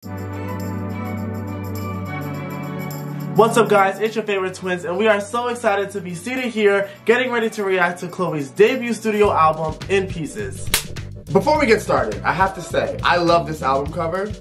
What's up guys, it's your favorite twins and we are so excited to be seated here getting ready to react to Chlöe's debut studio album, In Pieces. Before we get started, I have to say, I love this album cover.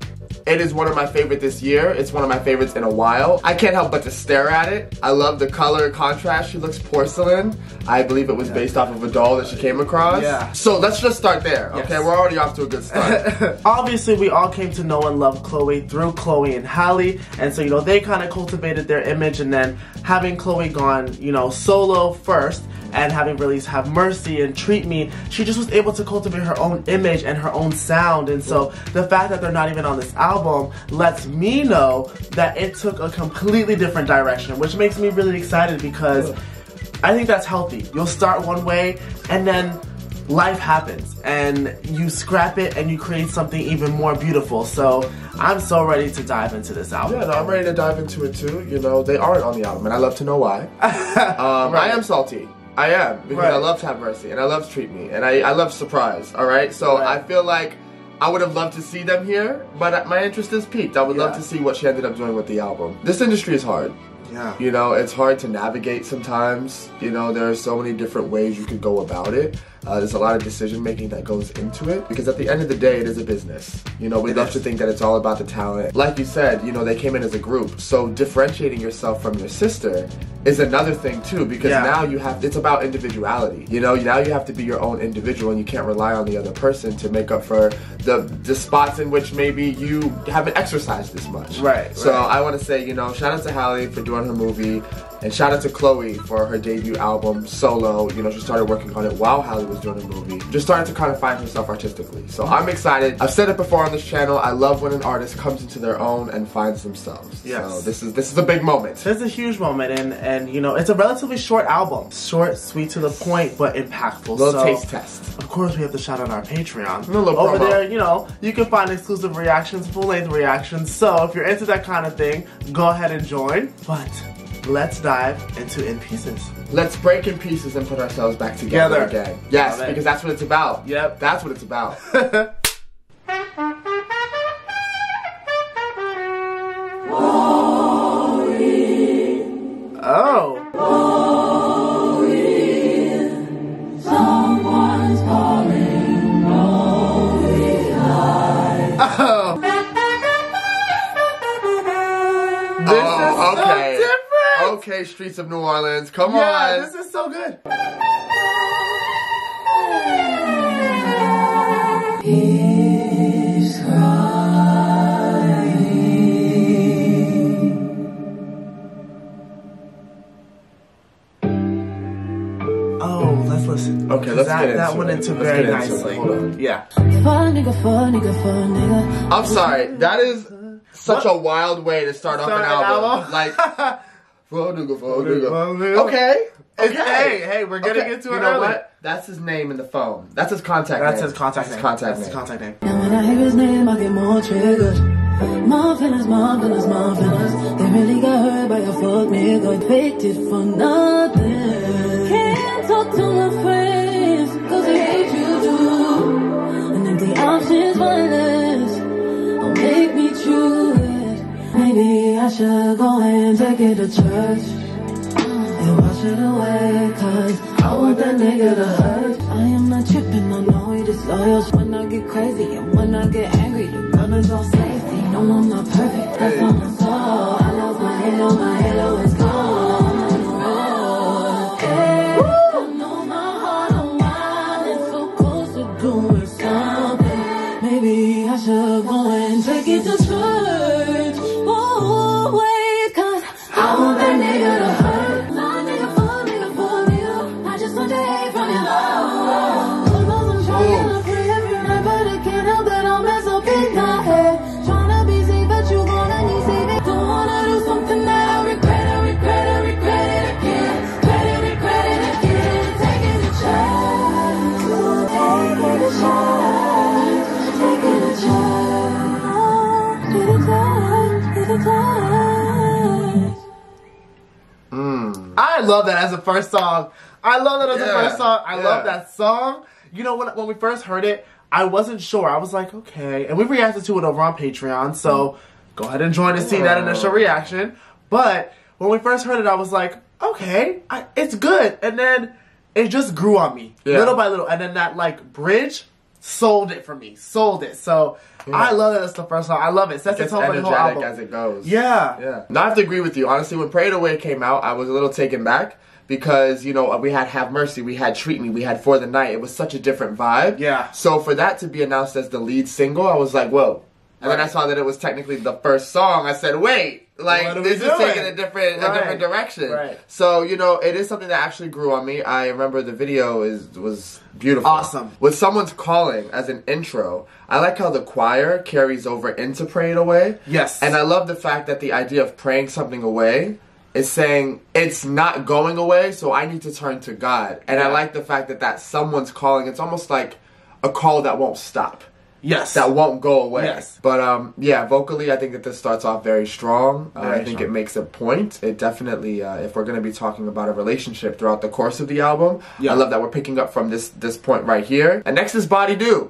It is one of my favorites this year. It's one of my favorites in a while. I can't help but to stare at it. I love the color contrast. She looks porcelain. I believe it was based off of a doll that she came across. Yeah. So let's just start there, okay? Yes. We're already off to a good start. Obviously, we all came to know and love Chlöe through Chlöe and Halle, and so, you know, they kind of cultivated their image, and then having Chlöe gone, you know, solo first, and having released Have Mercy and Treat Me, she just was able to cultivate her own image and her own sound, and so the fact that they're not even on this album lets me know that it took a completely different direction, which makes me really excited because I think that's healthy. You'll start one way and then life happens and you scrap it and you create something even more beautiful. So I'm so ready to dive into this album. Yeah, no, I'm ready to dive into it too. You know, they aren't on the album and I love to know why. Right. I am salty. I am, because I love Have Mercy and I love Treat Me and I love Surprise, alright? So I feel like I would have loved to see them here, but my interest is peaked. I would love to see what she ended up doing with the album. This industry is hard. Yeah. You know, it's hard to navigate sometimes. You know, there are so many different ways you could go about it. There's a lot of decision making that goes into it because at the end of the day, it is a business. You know, we love to think that it's all about the talent. Like you said, you know, they came in as a group. So differentiating yourself from your sister is another thing too, because now you have, it's about individuality. You know, now you have to be your own individual and you can't rely on the other person to make up for the spots in which maybe you haven't exercised as much. Right. So I want to say, you know, shout out to Halle for doing her movie. And shout out to Chlöe for her debut album, Solo. You know, she started working on it while Halle was doing the movie. Just started to kind of find herself artistically. So I'm excited. I've said it before on this channel, I love when an artist comes into their own and finds themselves. Yes. So this is a big moment. This is a huge moment, and you know, it's a relatively short album. Short, sweet to the point, but impactful. Little taste test. Of course, we have to shout out our Patreon. Over there, you know, you can find exclusive reactions, full-length reactions. So if you're into that kind of thing, go ahead and join. But let's dive into In Pieces. Let's break in pieces and put ourselves back together again. Yes, because that's what it's about. Yep. That's what it's about. Oh. Someone's calling, Oh. This is so different. Okay, Streets of New Orleans, come on. Yeah, this is so good. He's crying. Oh, let's listen. Okay, let's get into that went into very nicely. Hold on. Yeah. Fun nigga. I'm sorry, that is such a wild way to start off an album. Like, fun nigga. Okay. Hey, we're getting into it. You know what? That's his name in the phone. That's his contact name. That's his contact name. That's his contact name. And when I hear his name, I get more triggered. My feelings. They really got hurt by a fuck nigga. Faked it for nothing. Can't talk to my friends, cause they hate you too. And if the option's violence, don't make me choose it. Maybe I should go and take it to church and wash it away, cause I want that nigga to hurt. I am not tripping, I know he disloyal. When I get crazy and when I get angry, the gun is all safety. No, I'm not perfect, that's on my soul. I lost my halo is gone. Hey, I know my heart on wild and so close to doing something. Maybe I should go and take it to church. Oh, wait, cause I want that nigga to hurt. I love that as a first song. I love that as a first song. I love that song. You know, when we first heard it, I wasn't sure. I was like, okay. And we reacted to it over on Patreon, so go ahead and join to see that initial reaction. But when we first heard it, I was like, okay, it's good. And then it just grew on me, little by little. And then that, like, bridge sold it for me. Sold it. So I love that it's the first song. I love it. Sets the tone for the whole album. As it goes. Yeah. Now I have to agree with you. Honestly, when Pray It Away came out, I was a little taken back. Because, you know, we had Have Mercy, we had Treat Me, we had For the Night. It was such a different vibe. Yeah. So for that to be announced as the lead single, I was like, whoa. And then I saw that it was technically the first song. I said, wait, like, this is taking a different direction. Right. So, you know, it is something that actually grew on me. I remember the video was beautiful. Awesome. With Someone's Calling as an intro, I like how the choir carries over into Pray It Away. Yes. And I love the fact that the idea of praying something away is saying it's not going away, so I need to turn to God. And I like the fact that someone's calling. It's almost like a call that won't stop. Yes. That won't go away. Yes. But yeah, vocally, I think that this starts off very strong. I think it makes a point. It definitely, if we're going to be talking about a relationship throughout the course of the album, I love that we're picking up from this point right here. And next is Body Do.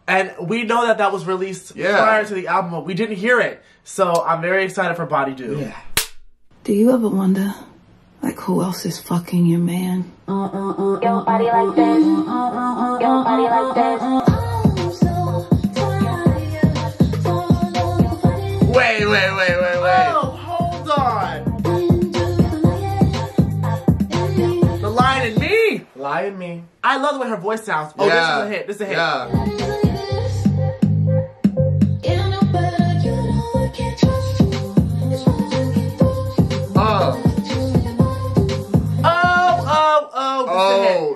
And we know that was released prior to the album, but we didn't hear it. So I'm very excited for Body Do. Yeah. Do you ever wonder, like, who else is fucking your man? Your body like this. Your body like this. Wait. Oh, hold on. The Lion in Me. Lie in Me. I love the way her voice sounds. Oh, this is a hit. This is a hit. Yeah.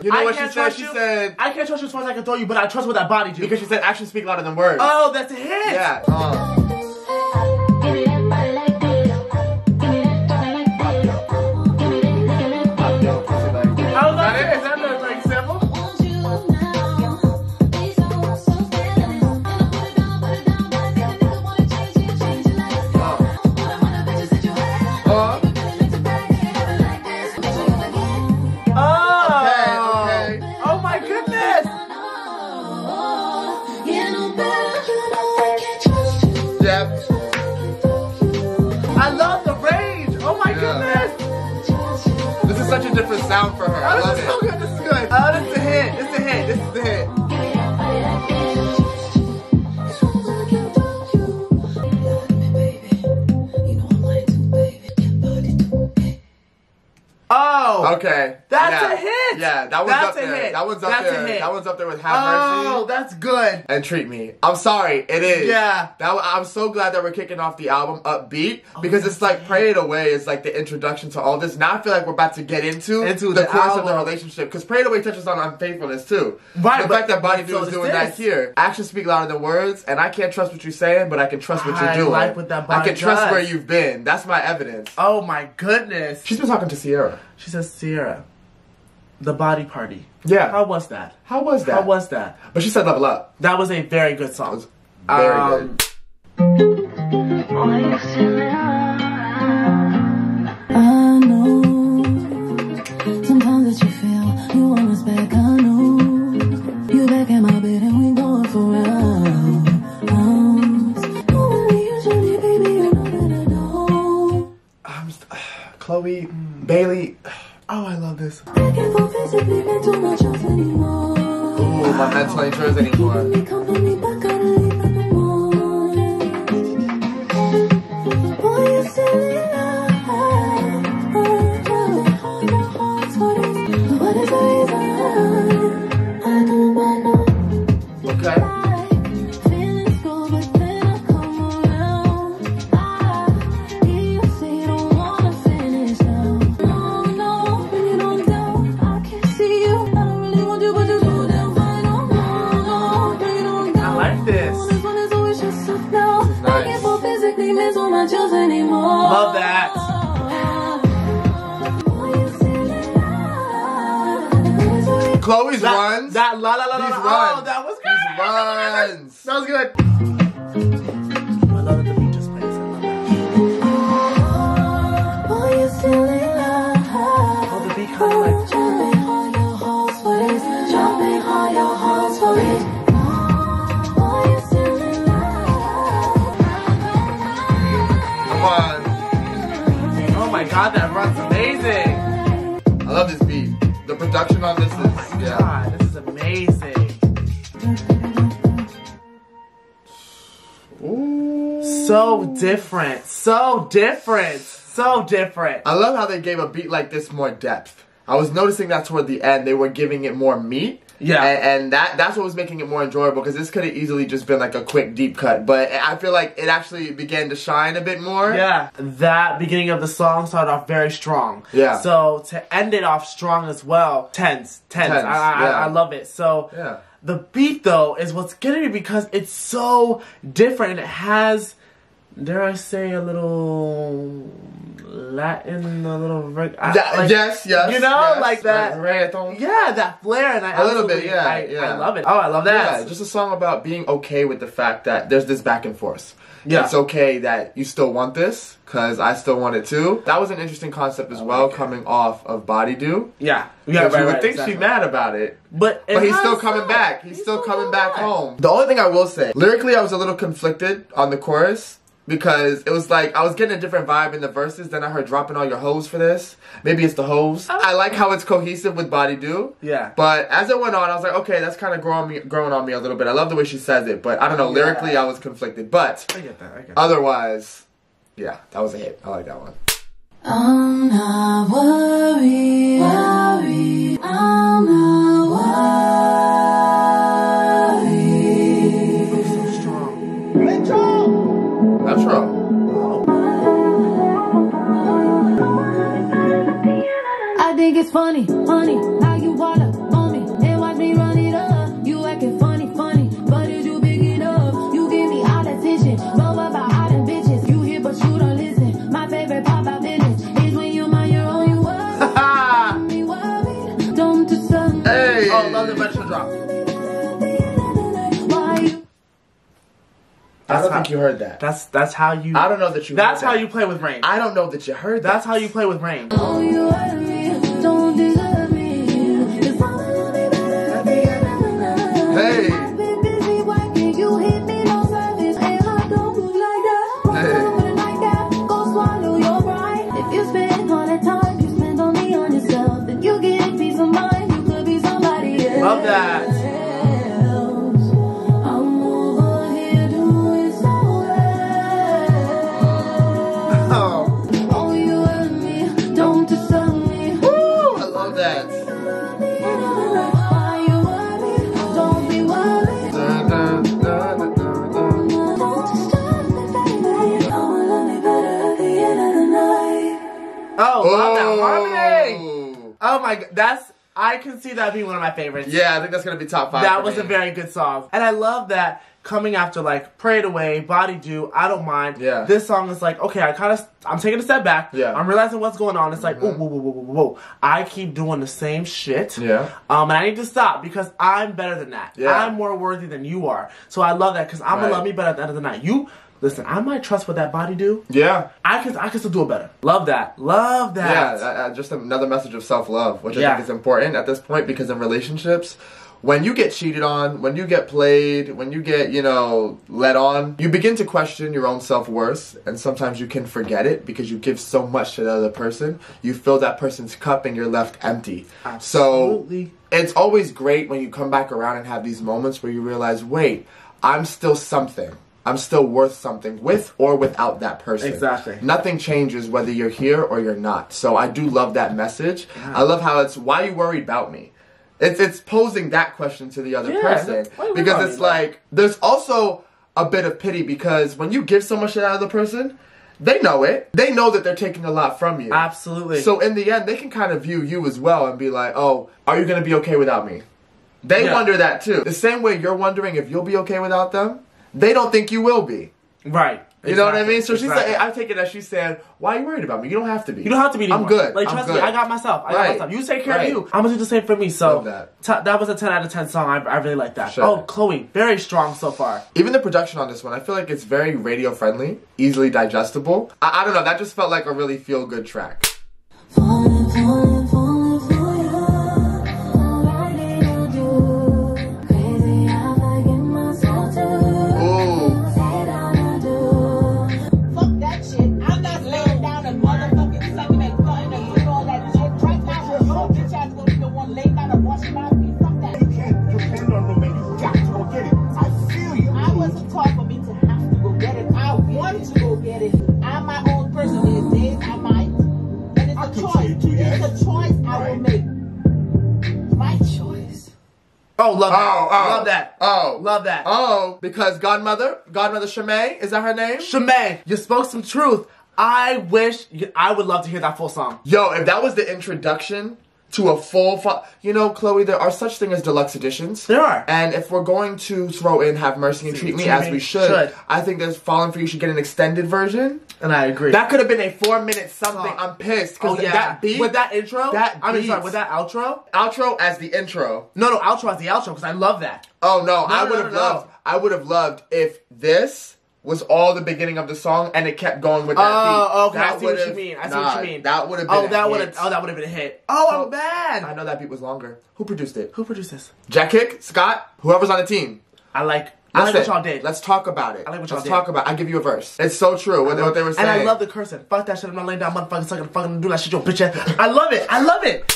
You know what she said? She said, I can't trust you as far as I can throw you, but I trust what that body do. Because she said actions speak louder than words. Oh, that's a hit. Yeah. Is that the like sample? Such a different sound for her. I love it. So good. This is good. This is a hit. This is a hit. This is the hit. Oh. Okay. That's a hit. Yeah, that one's up there. Hit. That one's up that's there. A hit. That one's up there with Have Mercy. Oh, that's good. And Treat Me. I'm sorry, it is. Yeah. I'm so glad that we're kicking off the album upbeat because it's like Pray It Away is like the introduction to all this. Now I feel like we're about to get into the course of the relationship because Pray It Away touches on unfaithfulness too. Right. The fact that Body Do is doing that here. Actions speak louder than words, and I can't trust what you're saying, but I can trust what you're doing. I like what that body I can trust does. where you've been. That's my evidence. Oh my goodness. She's been talking to Sierra. She says, Sierra, the body party. Yeah. How was that? How was that? How was that? But she said Level Up. That was a very good song. Very good. I know sometimes that you feel you want us back. I know you back in my bed and we going for rounds. We usually, baby, you know that I know. Chlöe, Bailey. Oh, I love this. I can't go physically into my trust anymore. Ooh, my mental ain't yours anymore. Keeping me company, but gotta leave in the morning. Boy, you silly lie. What is the reason? I don't know. Okay. Feelings go, but then I come around. You say you don't wanna finish now. No, when you don't doubt, I can't see you. I don't really want you, but you do them fine. No, when you don't doubt. I like this. This one is always yourself now. Nice. I can't go physically miss on my chills anymore. Love that. Chloe's runs. That la la la la. These Oh, runs. that was good. These runs. That was good. I love that the beat just plays. Oh, the beat kind of like. Come on. Oh my god, that runs amazing. I love this beat. The production on this is, Oh my god, this is amazing. Ooh. So different, so different, so different. I love how they gave a beat like this more depth. I was noticing that toward the end, they were giving it more meat. Yeah. And that's what was making it more enjoyable, because this could have easily just been like a quick deep cut. But I feel like it actually began to shine a bit more. Yeah. That beginning of the song started off very strong. Yeah. So to end it off strong as well, tense. I love it. So Yeah. the beat though is what's getting me, because it's so different and it has, dare I say, a little Latin, a little yes, you know, yes, like that. reggaeton. Yeah, that flair, and A little bit, yeah, I love it. Oh, I love that. Yeah, just a song about being okay with the fact that there's this back and forth. Yeah. It's okay that you still want this, because I still want it too. That was an interesting concept as well, coming off of Body Do. Yeah, You would think she's mad about it. But he's still coming back. He's still coming back home. The only thing I will say, lyrically I was a little conflicted on the chorus, because it was like I was getting a different vibe in the verses. Then I heard dropping all your hoes for this. Maybe it's the hoes. I like how it's cohesive with Body Do. Yeah. But as it went on, I was like, okay, that's kind of growing on me a little bit. I love the way she says it, but I don't know. Lyrically, I was conflicted. But I get that. otherwise, yeah, that was a hit. I like that one. I'm not worried. I'm not worried. So strong. Metro. I think it's funny, how you all up on me and watch me run it up. You acting funny, but is you big enough? You give me all attention, know about all them bitches. You hear but you don't listen. My favorite pop out business is when you mind your own, you worry. Don't do something. Hey. Oh, love the Metro drop. Why you? I don't think you heard that. That's how you. I don't know that you. That's heard how that. you play with rain. I don't know that you heard that. That's how you play with rain. Oh, you hurt me, don't deserve me. 'Cause I'ma love me better at the end of the night. Hey. I've been busy working, you hit me no service, and I don't look like that. Hey. Why would it like that? Go swallow your pride. If you spend all that time you spend only on yourself, then you get peace of mind. You could be somebody else. Love that. I'm over here doing so well. Oh. Oh, you hurt me, don't deserve me. Woo! I love that. Why you worry? Don't be worried. Dun, dun, dun, dun, dun. Don't disturb me, baby. I'ma love me better at the end of the night. Oh, love that harmony. Oh. Oh my god, I can see that being one of my favorites. Yeah, I think that's gonna be top 5. That for was me. a very good song. And I love that coming after like Pray It Away, Body Do, I Don't Mind. Yeah. This song is like, okay, I'm taking a step back. Yeah. I'm realizing what's going on. It's like, whoa, whoa, whoa, whoa, whoa, whoa. I keep doing the same shit. Yeah. And I need to stop because I'm better than that. Yeah. I'm more worthy than you are. So I love that because I'm gonna love me better at the end of the night. Listen, I might trust what that body do. Yeah. I can still do it better. Love that. Love that. Yeah, just another message of self-love, which I Yeah. think is important at this point, because in relationships, when you get cheated on, when you get played, when you get, led on, you begin to question your own self-worth, and sometimes you can forget it because you give so much to the other person. You fill that person's cup and you're left empty. Absolutely. So it's always great when you come back around and have these moments where you realize, wait, I'm still something. I'm still worth something with or without that person. Exactly. Nothing changes whether you're here or you're not. So I do love that message. Yeah. I love how it's, why are you worried about me? It's posing that question to the other person. Because it's like, there's also a bit of pity, because when you give so much shit out of the person, they know it. They know that they're taking a lot from you. Absolutely. So in the end, they can kind of view you as well and be like, oh, are you going to be okay without me? They wonder that too. The same way you're wondering if you'll be okay without them, they don't think you will be. Right. You know what I mean? So she's like, I take it as she's saying, why are you worried about me? You don't have to be. You don't have to be anymore. I'm good. Like, trust me, I got myself. I got myself. You take care of you. I'm going to do the same for me. So, that was a 10 out of 10 song. I really like that. Sure. Oh, Chlöe, very strong so far. Even the production on this one, I feel like it's very radio friendly, easily digestible. I don't know, that just felt like a really feel good track. Oh, love that. Love that. Oh. Love that. Oh, because Godmother Shamay, is that her name? Shamay, you spoke some truth. I would love to hear that full song. Yo, if that was the introduction to a full, you know, Chloe, there are such things as deluxe editions. There are. And if we're going to throw in Have Mercy and Treat Me as we should, I think there's Fallin' For You should get an extended version. And I agree. That could have been a 4-minute something. I'm pissed. Oh, yeah. That beat. With that intro? Sorry, with that outro? Outro as the intro. No, outro as the outro, because I love that. Oh, no. I would have loved if this was all the beginning of the song and it kept going with that beat. Oh, okay. I see what you mean. That would have been that would have been a hit. Oh, I'm bad. I know that beat was longer. Who produced it? Who produced this? Jack Hick, Scott, whoever's on the team. I like what y'all did. Let's talk about it. I like what y'all did. Let's talk about it. I'll give you a verse. It's so true. What they were saying. And I love the cursing. Fuck that shit. I'm not laying down motherfucking sucking fucking do that shit, your bitch ass. I love it. I love it.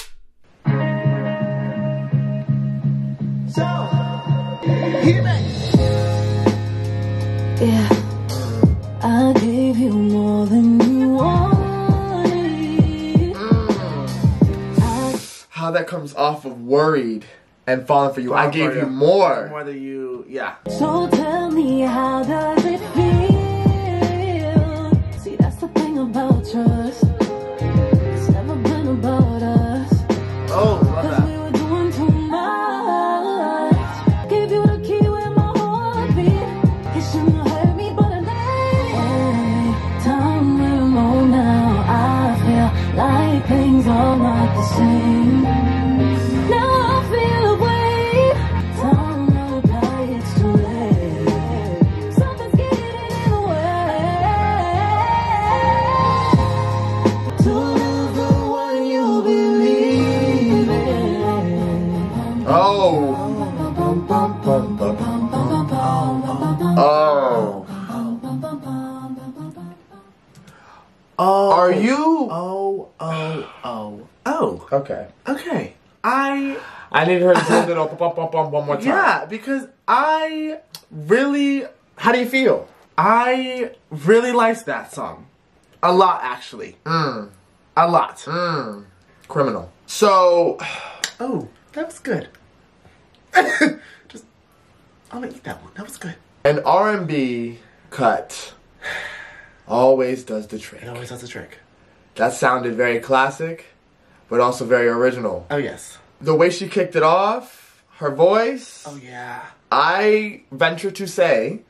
So, yeah, I gave you more than you wanted. How that comes off of Worried and Falling For You. I gave you more. More than you, yeah. So tell me, how does it feel? See, that's the thing about trust. It's never been about us. Oh, love that. We were doing too much. Gave you the key where my heart beat. It shouldn't have hurt me, but I let. Time will know now. I feel like things are not the same. Now I feel away. Time will reply, it's too late. Something's getting in the way. To lose the one you believe in. Oh. Oh. Are you? Oh. Okay. Okay. I need her to do a little one more time. Yeah, because I really... How do you feel? I really liked that song. A lot, actually. A lot. Criminal. So... Oh, that was good. Just... I'm gonna eat that one. That was good. An R&B cut always does the trick. It always does the trick. That sounded very classic, but also very original. Oh, yes. The way she kicked it off, her voice. Oh, yeah. I venture to say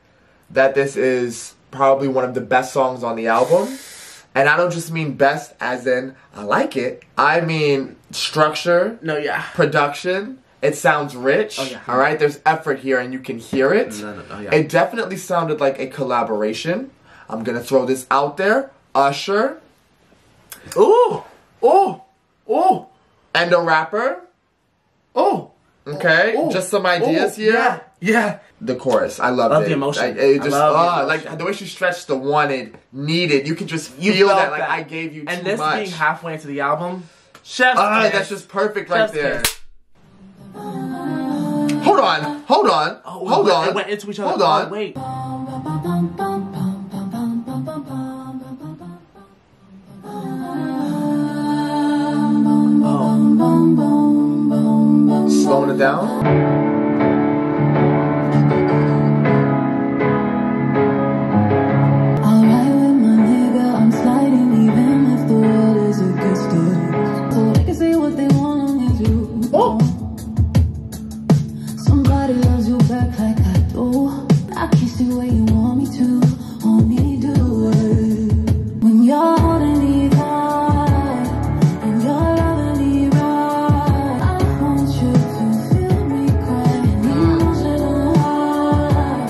that this is probably one of the best songs on the album. And I don't just mean best as in I like it. I mean structure. No, yeah. Production. It sounds rich. Oh, yeah. All right? There's effort here and you can hear it. No, yeah. It definitely sounded like a collaboration. I'm going to throw this out there. Usher. Ooh! Oh! Oh! And a rapper. Oh! Okay, Oh. just some ideas here. Yeah, yeah. The chorus, I loved it. Love the emotion. It just, I love the like emotion. the way she stretched the wanted, needed. You could just feel that. Like I gave you too much. And this being halfway into the album, chef's kiss. That's just perfect right Chef's there. kiss. Hold on. Hold on. It went into each other. Hold on. Oh, wait. Slowing it down. Alright with my nigga, I'm sliding even if the world is against us. So they can say what they want long as you Oh! Somebody loves you back like I do. I kiss the way you want me to, only do it. When you're holding me tight and you're loving me right, I want you to feel me crying, emotional high,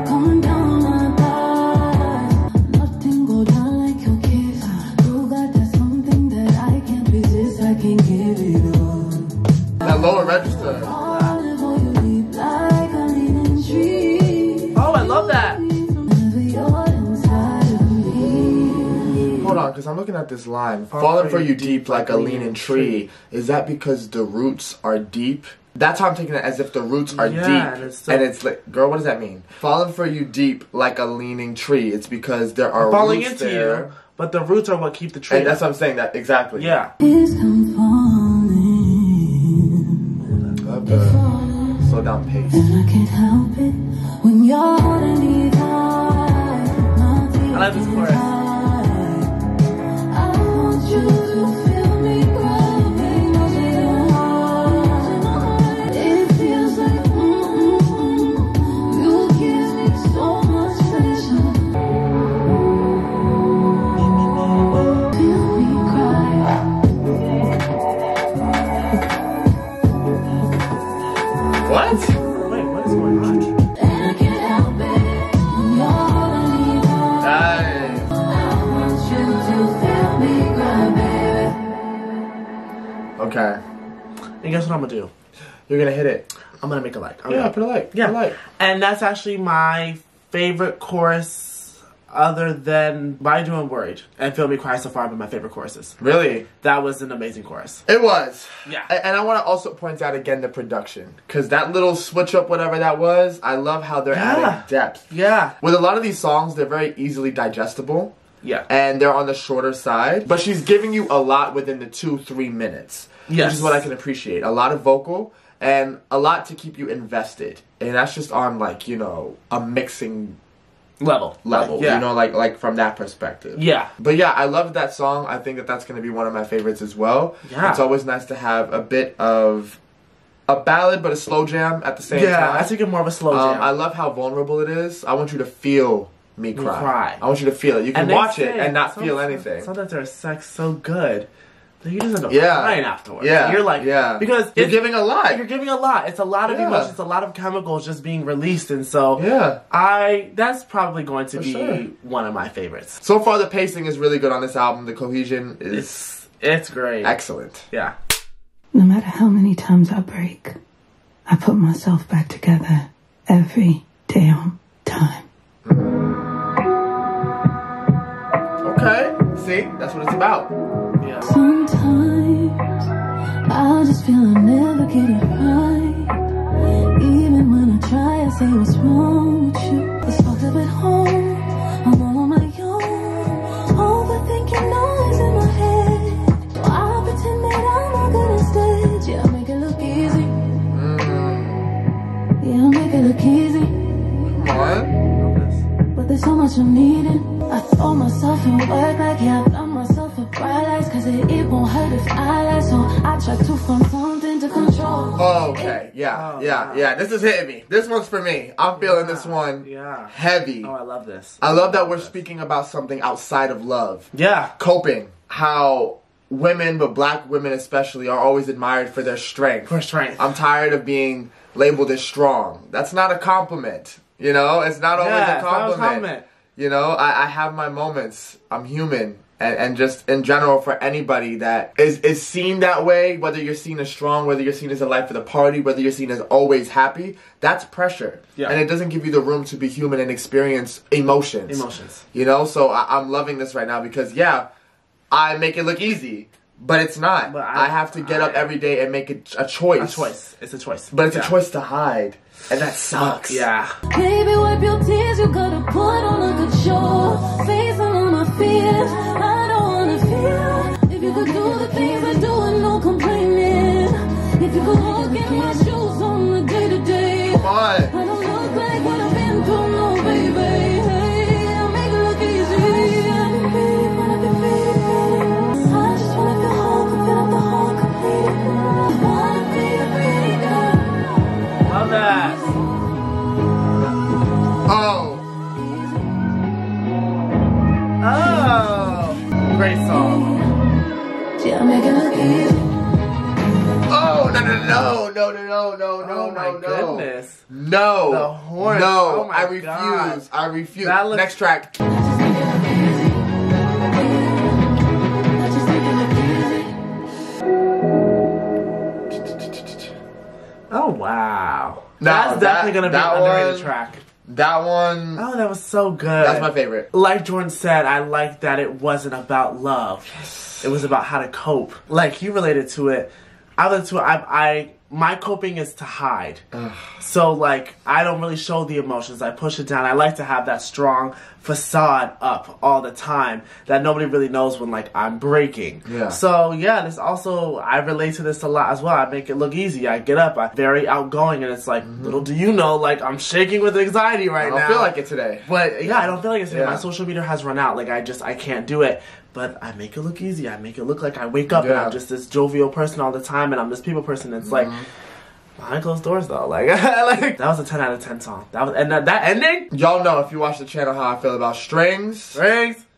coming down my thighs. Nothing go down like your kiss. You got that something that I can't resist. I can't give it up. That lower register. Oh, I love that. Hold on, because I'm looking at this line. Falling for you deep like a leaning tree. Is that because the roots are deep? That's how I'm taking it, as if the roots are deep. And it's like, girl, what does that mean? Falling for you deep like a leaning tree. It's because there are Falling roots into there. you, but the roots are what keep the tree. And that's what I'm saying, that exactly. Yeah. Is come falling. Love that. on pace. And I can't help it when you're holding me tight. I like this chorus. I want you to feel me growing on your heart. It feels like you give me so much pleasure. Feel me cry. What? Wait, what is going on? And I can't help it when you're holding me tight. Nice. I want you to feel me cry, baby. Okay. And guess what I'm gonna do? You're gonna hit it. I'm gonna make a like. Yeah, put a like. Yeah. Put a like. And that's actually my favorite chorus other than Why You Doing Worried and Feel Me Cry so far, but my favorite choruses. Really? That was an amazing chorus. It was. Yeah. And I want to also point out again the production. Because that little switch up, whatever that was, I love how they're adding depth. Yeah. With a lot of these songs, they're very easily digestible. Yeah. And they're on the shorter side. But she's giving you a lot within the 2-3 minutes. Yes. Which is what I can appreciate. A lot of vocal and a lot to keep you invested. And that's just on, like, you know, a mixing level, Yeah. you know, like from that perspective. Yeah. But yeah, I love that song. I think that that's going to be one of my favorites as well. Yeah. It's always nice to have a bit of a ballad but a slow jam at the same time. Yeah, I think it's more of a slow jam. I love how vulnerable it is. I want you to feel me cry. I want you to feel it. You can they watch say it and not feel anything. Sometimes there's sex so good that you just end up Yeah. crying afterwards. Yeah. You're like, Yeah. because You're giving a lot. You're giving a lot. It's a lot of Yeah. emotions, it's a lot of chemicals just being released, and so Yeah. that's probably going to be sure. one of my favorites. So far, the pacing is really good on this album. The cohesion is It's great. excellent. Yeah. No matter how many times I break, I put myself back together every damn time. Okay. See? That's what it's about. Yeah. Sometimes I just feel I never get it right. Even when I try, I say what's wrong with you. It's fucked up at home. I'm all on my own. Overthinking noise in my head. So I pretend that I'm not good instead. Yeah, I make it look easy. Yeah, I make it look easy. Come on. But there's so much I'm needing. I throw myself in work like, yeah, I love myself with bright lights. Cause it won't hurt if I lie. So I try to find something to control. Oh, okay. Yeah, Oh, yeah, wow. yeah. This is hitting me. This one's for me. I'm feeling this one heavy. Oh, I love this. I love that we're speaking about something outside of love. Yeah. Coping. How women, but black women especially, are always admired for their strength. For strength. I'm tired of being labeled as strong. That's not a compliment. You know? It's not always Yeah, a it's not a compliment. compliment. You know? I have my moments. I'm human. And just in general for anybody that is seen that way, whether you're seen as strong, whether you're seen as a life of the party, whether you're seen as always happy, that's pressure. Yeah. And it doesn't give you the room to be human and experience emotions. You know? So I'm loving this right now because, yeah, I make it look easy, but it's not. But I have to get up every day and make it a choice. A choice. It's a choice. But it's a choice to hide. And that sucks. Yeah. Baby, wipe your tears, you gotta put on a good show. Facing all my fears, I don't wanna feel. If you could do the things I do and no complaining. If you could walk in my shoes on the day to day. Come on. I don't look like what I've been through, no baby. Hey, I'll make it look easy. I just wanna feel whole, fill up the whole complete. Wanna be a pretty girl. Love that. Oh. Oh. Great song. Yeah, make it look easy. Oh, no. Oh my goodness. No. The horn. No. Oh my I refuse. God. I refuse. That looks- Next track. I just make it look easy. I just make it look easy. Oh wow. No, That's definitely gonna be that an underrated one- track. That one. Oh, that was so good. That's my favorite. Like Jordan said, I like that it wasn't about love. Yes. It was about how to cope. Like you related to it. I related to it. My coping is to hide. So like I don't really show the emotions. I push it down. I like to have that strong facade up all the time that nobody really knows when like I'm breaking. Yeah. So yeah, this also, I relate to this a lot as well. I make it look easy. I get up, I'm very outgoing, and it's like, little do you know, like I'm shaking with anxiety right now. I don't feel like it today. But yeah, I don't feel like it today. Yeah. My social media has run out. Like I can't do it. But I make it look easy. I make it look like I wake up and I'm just this jovial person all the time, and I'm this people person. It's like, behind closed doors though, like, like that was a 10 out of 10 song. That was, and that ending. Y'all know if you watch the channel how I feel about strings.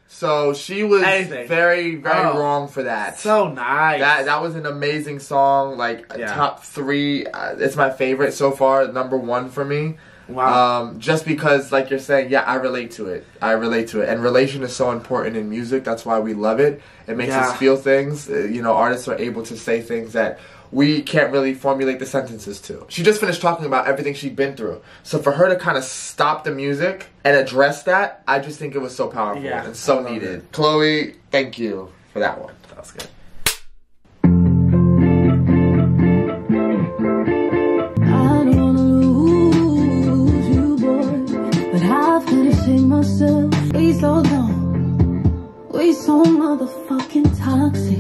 So she was very wrong for that. So nice. That was an amazing song. Like top 3. It's my favorite so far. #1 for me. Wow. Just because, like you're saying, I relate to it. And relation is so important in music. That's why we love it. It makes us feel things. You know, artists are able to say things that we can't really formulate the sentences to. She just finished talking about everything she'd been through. So for her to kind of stop the music and address that, I just think it was so powerful and so needed. Chlöe, thank you for that one. That was good. Myself, we so dumb, we so motherfucking toxic.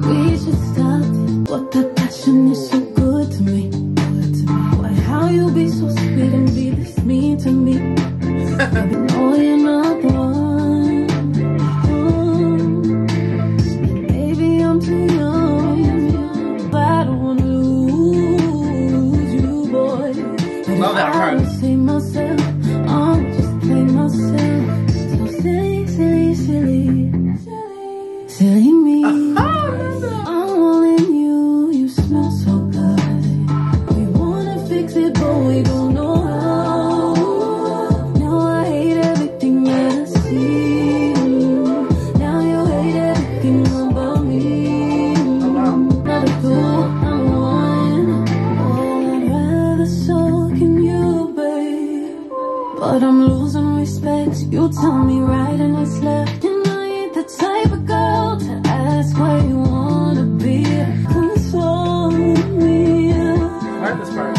We should stop it. What that passion is so good to me. Why how you be so sweet and be this mean to me? No, you're not the one. And baby, I'm too young. I don't wanna lose you, boy. But love that part. I see myself. Silly me. I'm all in you. You smell so good. We wanna fix it, but we don't know how. Now I hate everything that I see. Now you hate everything about me. Not a fool, I'm one. Oh, I'd rather soak in you, babe. But I'm losing respect. You tell me right and it's left. And I ain't the type of girl to ask where you wanna be. Console me. I like this part.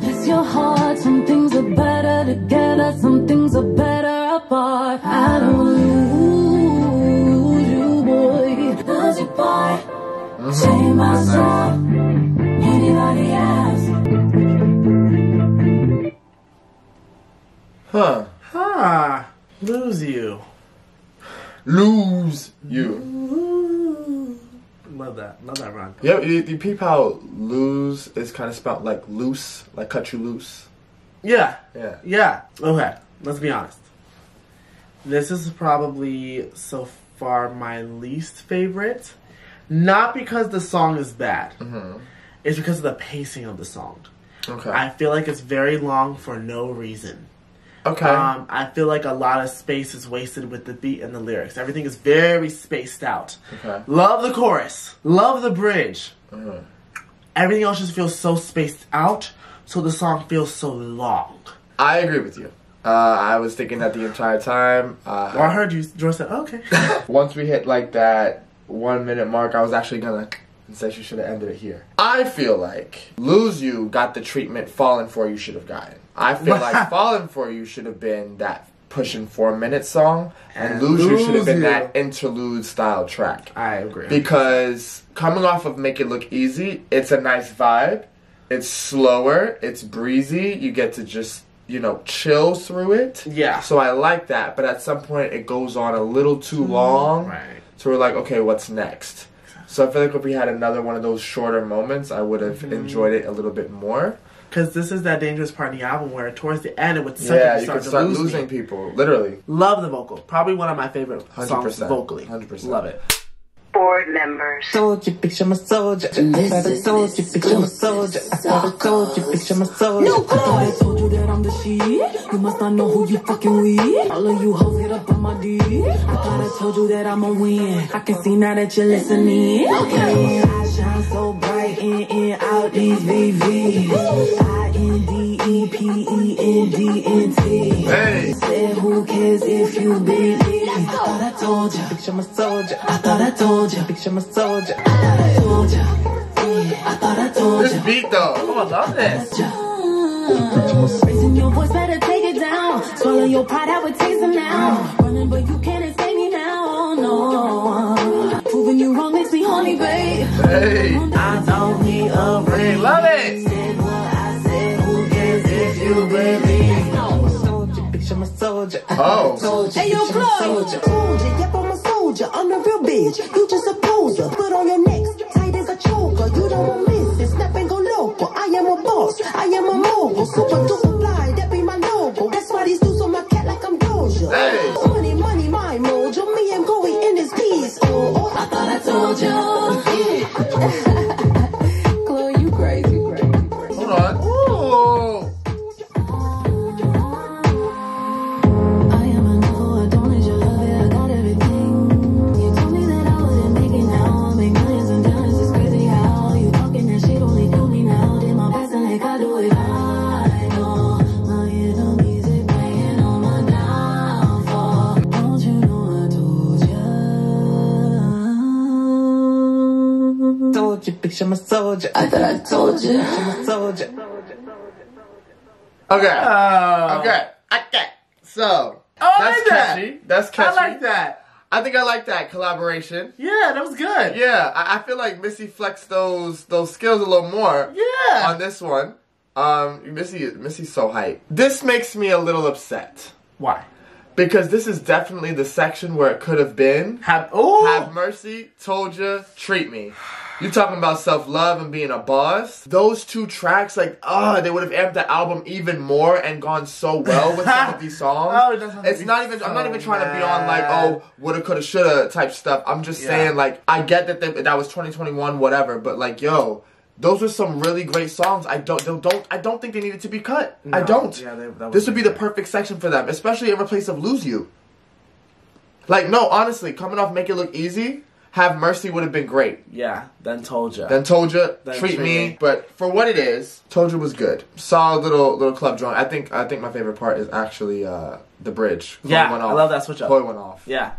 It's your heart. Some things are better together. Some things are better apart. I don't lose you, boy. Does you boy? Say myself. Anybody else? Lose you. Lose you. Love that run. Yeah, you peep how lose is kind of spelled like loose, like cut you loose. Yeah. Yeah. Okay, let's be honest. This is probably so far my least favorite. Not because the song is bad. It's because of the pacing of the song. Okay. I feel like it's very long for no reason. Okay. I feel like a lot of space is wasted with the beat and the lyrics. Everything is very spaced out. Okay. Love the chorus. Love the bridge. Everything else just feels so spaced out, so the song feels so long. I agree with you. I was thinking that the entire time. Well, I heard you, George said, okay. Once we hit like that 1 minute mark, I was actually gonna say she should have ended it here. I feel like Lose You got the treatment Fallin For You should have gotten. I feel like Fallin For You should have been that pushing 4-minute song, and Lose You should have been that interlude style track. I agree. Because coming off of Make It Look Easy, it's a nice vibe. It's slower. It's breezy. You get to just, you know, chill through it. Yeah. So I like that, but at some point it goes on a little too long. Right. So we're like, okay, what's next? So I feel like if we had another one of those shorter moments, I would have enjoyed it a little bit more. Because this is that dangerous part in the album where towards the end it would suck you could start losing people, literally. Love the vocal. Probably one of my favorite 100%, songs vocally. 100%. Love it. Board members. Soldier, picture my soldier. I got a soldier, picture my soldier. I got a soldier, picture my soldier. I thought I told you that I'm the shit. You must not know who you fucking with. All of you hoes get up on my D. I thought I told you that I'm a win. I can see now that you're listening. Okay. I shine so bright in and out these VVs. INDEPENDNT. Hey. Said who cares if you believe? I thought I told you. Picture my soldier. I thought I told you. Picture my soldier. I thought I told you. I thought I told you. This beat though. Oh, I love this. Raising your voice, better take it down. Swallow your pride, I would taste it now. Running, but you can't escape me now, no. Proving you wrong makes me horny, babe. Hey. I don't need a ring. Love it. Said what I said, who cares if you believe? I'm a soldier. Oh. Hey, yo, Chlöe. Soldier, yep, I'm a soldier. I'm the real bitch. You just a poser. Put on your neck, tight as a choker. You don't want miss it. Snap and go local. I am a boss. I am a mogul. Super duper fly. That be my logo. That's why these dudes on my cat like I'm Doja. Hey. Money, money, my mojo. Me and Chloe in this piece. Oh, I thought I told you. Chloe, you crazy, crazy. Hold on. Ooh. I'm a soldier. I thought I told you. I'm a soldier. Okay. Okay. So. I that's like that. catchy. That's catchy. I like that. I think I like that collaboration. Yeah, that was good. Yeah, I feel like Missy flexed those skills a little more. Yeah. On this one. Missy's so hype. This makes me a little upset. Why? Because this is definitely the section where it could have been. Have mercy, told ya, treat me. You talking about self-love and being a boss? Those two tracks, like, they would have amped the album even more and gone so well with some of these songs. I'm not even trying to be on like, oh, woulda, coulda, shoulda type stuff. I'm just saying, like, I get that that was 2021, whatever, but like, yo, those were some really great songs. I don't think they needed to be cut. No, I don't. Yeah, this would be the perfect section for them, especially in replace of Looze U. Like, no, honestly, coming off Make It Look Easy, Have Mercy would have been great. Yeah, then Told Ya. Treat Me. But for what it is, Told Ya was good. Solid little club joint. I think my favorite part is actually the bridge. Chloe went off. I love that switch up. Chloe went off. Yeah.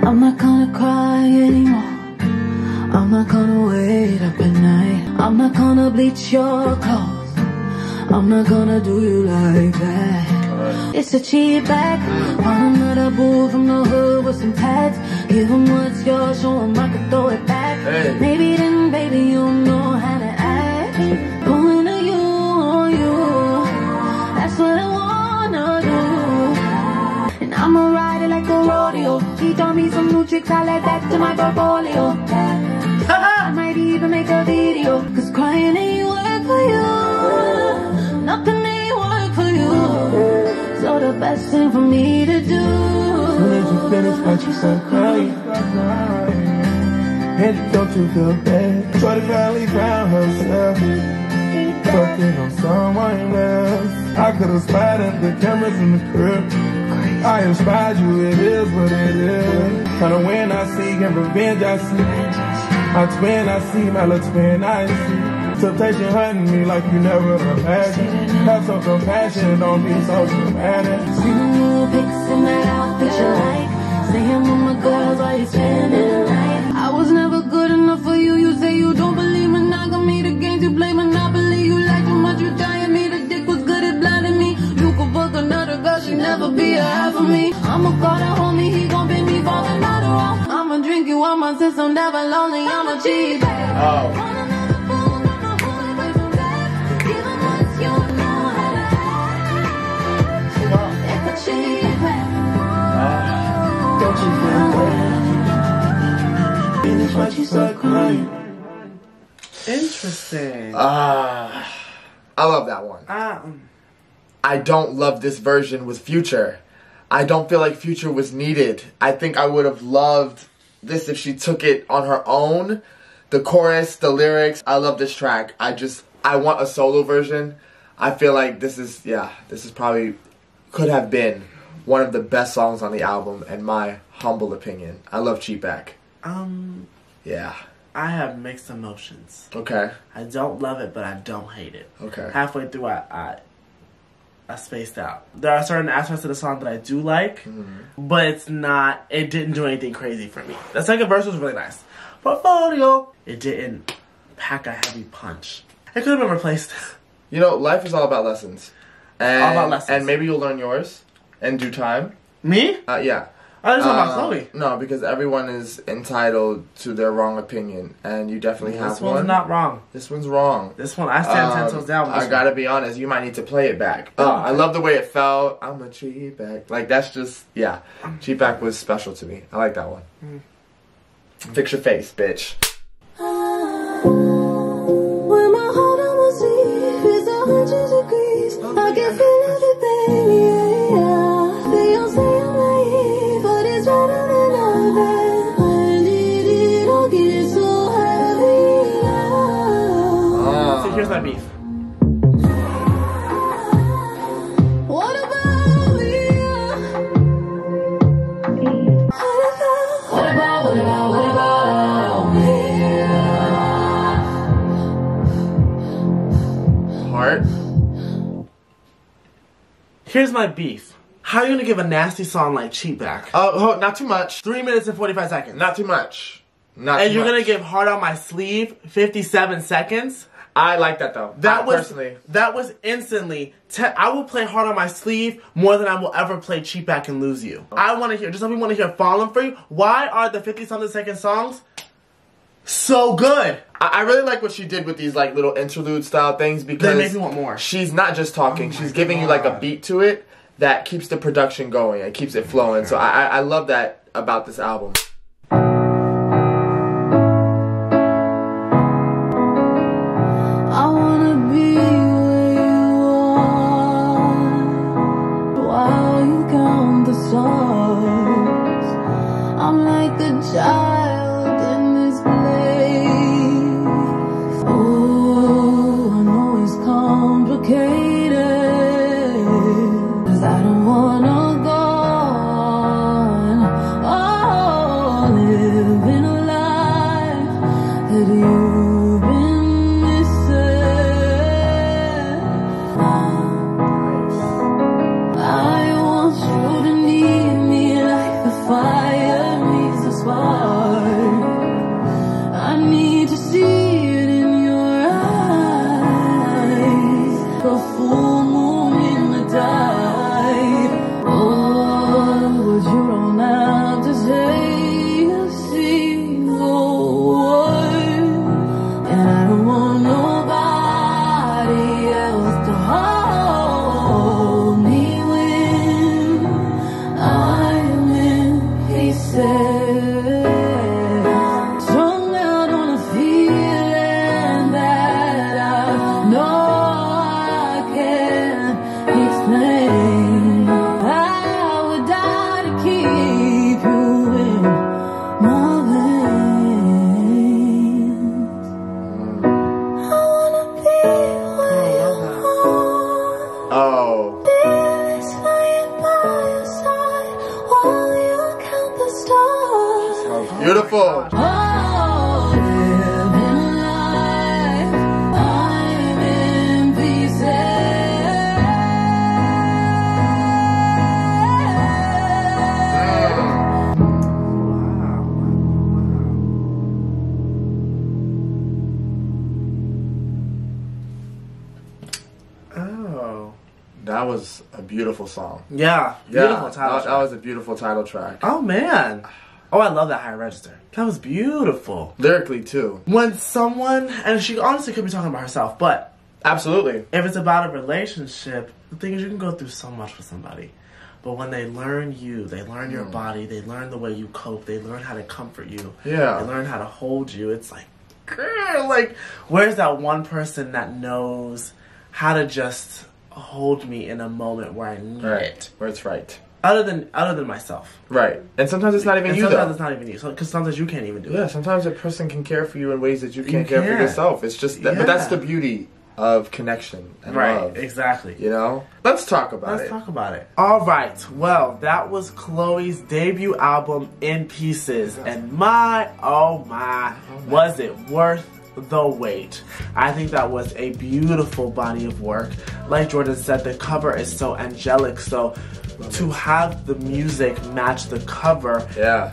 I'm not gonna cry anymore. I'm not gonna wait up at night. I'm not gonna bleach your clothes. I'm not gonna do you like that. It's a cheatback. Want another boo from the hood with some tats. Give him what's yours, show him I can throw it back. Hey. Maybe then, baby, you know how to act. Going to you, on you. That's what I wanna do. And I'ma ride it like a rodeo. He taught me some new tricks, I let that to my portfolio. I might even make a video. Cause crying ain't work for you. Nothing ain't work for you. So the best thing for me to do. Soon as you finish, watch you start crying. And don't you feel bad? Shorty finally found herself, fucking on someone else. I could've spied at the cameras in the crib. I inspired you, it is what it is. Kinda when I see and revenge I see. My twin I see, my little twin I see. Temptation hunting me like you never imagined. Have some compassion, don't be so dramatic. See the new pics in that outfit you like. Saying with my girls while you spending the night. I was never good enough for you. You say you don't believe monogamy. The games you play Monopoly. You like too much, you dying me. The dick was good at blinding me. You could fuck another girl, she never be a half of me. I'ma call that homie, he gon' bend me falling out of rock. I'ma drink you on my system, never lonely. I'm a cheatback. Don't you feel bad? Finish what you start crying. Interesting. I love that one. I don't love this version with Future. I don't feel like Future was needed. I think I would have loved this if she took it on her own. The chorus, the lyrics, I love this track. I want a solo version. I feel like this is probably, could have been one of the best songs on the album, in my humble opinion. I love Cheatback. Yeah. I have mixed emotions. Okay. I don't love it, but I don't hate it. Okay. Halfway through, I spaced out. There are certain aspects of the song that I do like, but it didn't do anything crazy for me. The second verse was really nice. Portfolio, it didn't pack a heavy punch. It could have been replaced. You know, life is all about lessons. And, all about lessons. And maybe you'll learn yours in due time. Me? Yeah. I was talking about Chloe. No, because everyone is entitled to their wrong opinion, and you definitely have one. This one's not wrong. This one's wrong. This one, I stand 10 toes down. I gotta be honest, you might need to play it back. I love the way it felt. I'm a Cheatback. Like, that's just, yeah. Cheatback was special to me. I like that one. Fix your face, bitch. When my heart on my sleeve is 100 degrees, I can feel everything, yeah. They all say I'm naive, but it's better than nothing. I need it, I'll get so heavy now. So here's my beef. What about me? What about me? Heart. Here's my beef. How are you gonna give a nasty song like Cheatback? Oh, not too much. 3 minutes and 45 seconds. Not too much. Not And too you're much. gonna give Heart on My Sleeve 57 seconds? I like that though. Personally. That was instantly. I will play Heart on My Sleeve more than I will ever play Cheatback and Lose You. I want to hear. Just like we want to hear Fallin for You. Why are the 50-something second songs so good? I really like what she did with these like little interlude style things because They make me want more. She's not just talking; she's giving you like a beat to it that keeps the production going and keeps it flowing. So I love that about this album. I wanna be where you are while you count the stars. I'm like a child in this place. Oh, I know it's complicated, 'cause I don't wanna go on. Oh, living a life that you've been I want you to need me like the fire needs a spark. I need to see it in your eyes, the full moon in the tide. Oh, but you don't have to say a single word, and I don't want nobody else to hold me when I'm in pieces. Strung out on a feeling that I know I can't explain. I would die to keep you in my veins. I wanna be where you are. Oh, Feelings lying by your side while you count the stars. beautiful. Oh, living life, I'm in Oh. That was a beautiful song. Yeah. Beautiful title that was a beautiful title track. Oh, man. Oh, I love that high register. That was beautiful. Lyrically too. When someone, and she honestly could be talking about herself, but Absolutely. if it's about a relationship, the thing is you can go through so much with somebody. But when they learn you, they learn your body, they learn the way you cope, they learn how to comfort you. Yeah. They learn how to hold you. It's like, girl, like, where's that one person that knows how to just hold me in a moment where I need it? Where it's right. Other than myself. Right. And sometimes it's not even And you sometimes though. it's not even you. Because sometimes you can't even do Yeah, it. sometimes a person can care for you in ways that you can't care for can't. yourself. It's just that, but that's Yeah. the beauty of connection and Right, love. exactly. You know? Let's talk about Let's it. talk about it. Alright, well, that was Chloe's debut album, In Pieces. And my, oh my, was it worth The Wait. I think that was a beautiful body of work. Like Jordan said, the cover is so angelic, so to have the music match the cover,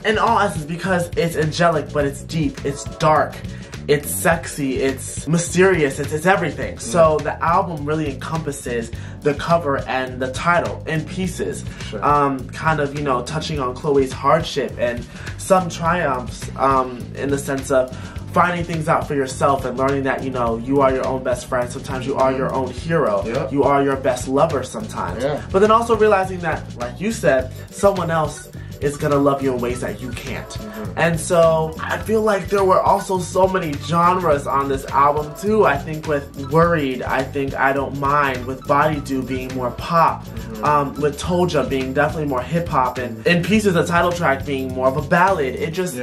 in all essence, because it's angelic, but it's deep, it's dark, it's sexy, it's mysterious, it's everything. So the album really encompasses the cover and the title in pieces. Kind of, you know, touching on Chlöe's hardship and some triumphs in the sense of finding things out for yourself and learning that, you know, you are your own best friend. Sometimes you are your own hero. You are your best lover sometimes. But then also realizing that, like you said, someone else is gonna love you in ways that you can't. And so I feel like there were also so many genres on this album too. I think with Worried, I think I Don't Mind, with Body Do being more pop, with Toja being definitely more hip hop, and in Pieces, the title track being more of a ballad. It just,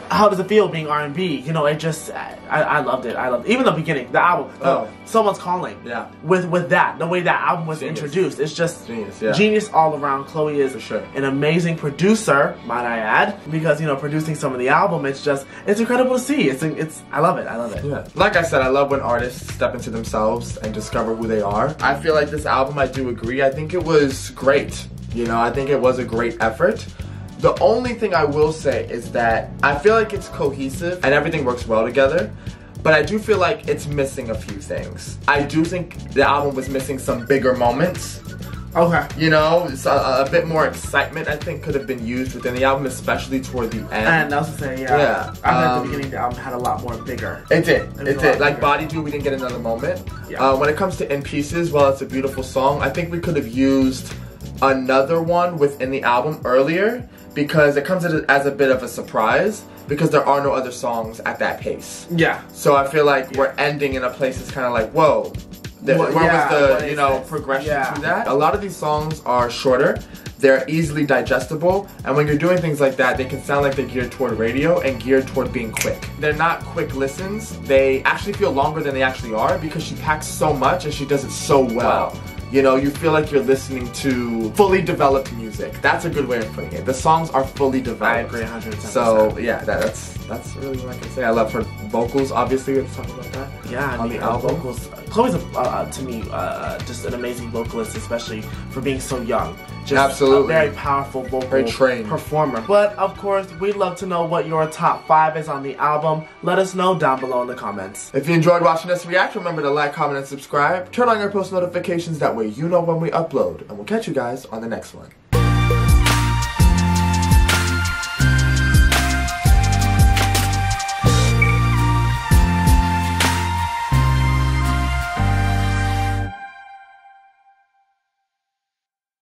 how does it feel being R&B? You know, it just, I loved it. I loved it. Even the beginning, the album, Someone's Calling. With that, the way that album was introduced, it's just genius all around. Chlöe is an amazing producer, might I add, because, you know, producing some of the album, it's incredible to see. I love it. I love it. Like I said, I love when artists step into themselves and discover who they are. I feel like this album, I do agree. I think it was great. You know, I think it was a great effort. The only thing I will say is that I feel like it's cohesive and everything works well together, but I do feel like it's missing a few things. I do think the album was missing some bigger moments. You know, it's a bit more excitement I think could have been used within the album, especially toward the end. And I was gonna say, I think at the beginning the album had a lot more bigger. It did. Like Body Do, we didn't get another moment. When it comes to In Pieces, while it's a beautiful song, I think we could have used another one within the album earlier, because it comes as a bit of a surprise, because there are no other songs at that pace. So I feel like we're ending in a place that's kind of like, whoa, where was the, you know, progression to that? A lot of these songs are shorter, they're easily digestible, and when you're doing things like that, they can sound like they're geared toward radio and geared toward being quick. They're not quick listens, they actually feel longer than they actually are, because she packs so much and she does it so well. You know, you feel like you're listening to fully developed music. That's a good way of putting it. The songs are fully developed. I agree 100%. So yeah, that's really what I can say. I love her vocals, obviously. Let's talk about that. On the album. Vocals. Chlöe's to me just an amazing vocalist, especially for being so young. Just a very powerful vocal performer. But of course, we'd love to know what your top 5 is on the album. Let us know down below in the comments. If you enjoyed watching us react, remember to like, comment, and subscribe. Turn on your post notifications, that way you know when we upload. And we'll catch you guys on the next one.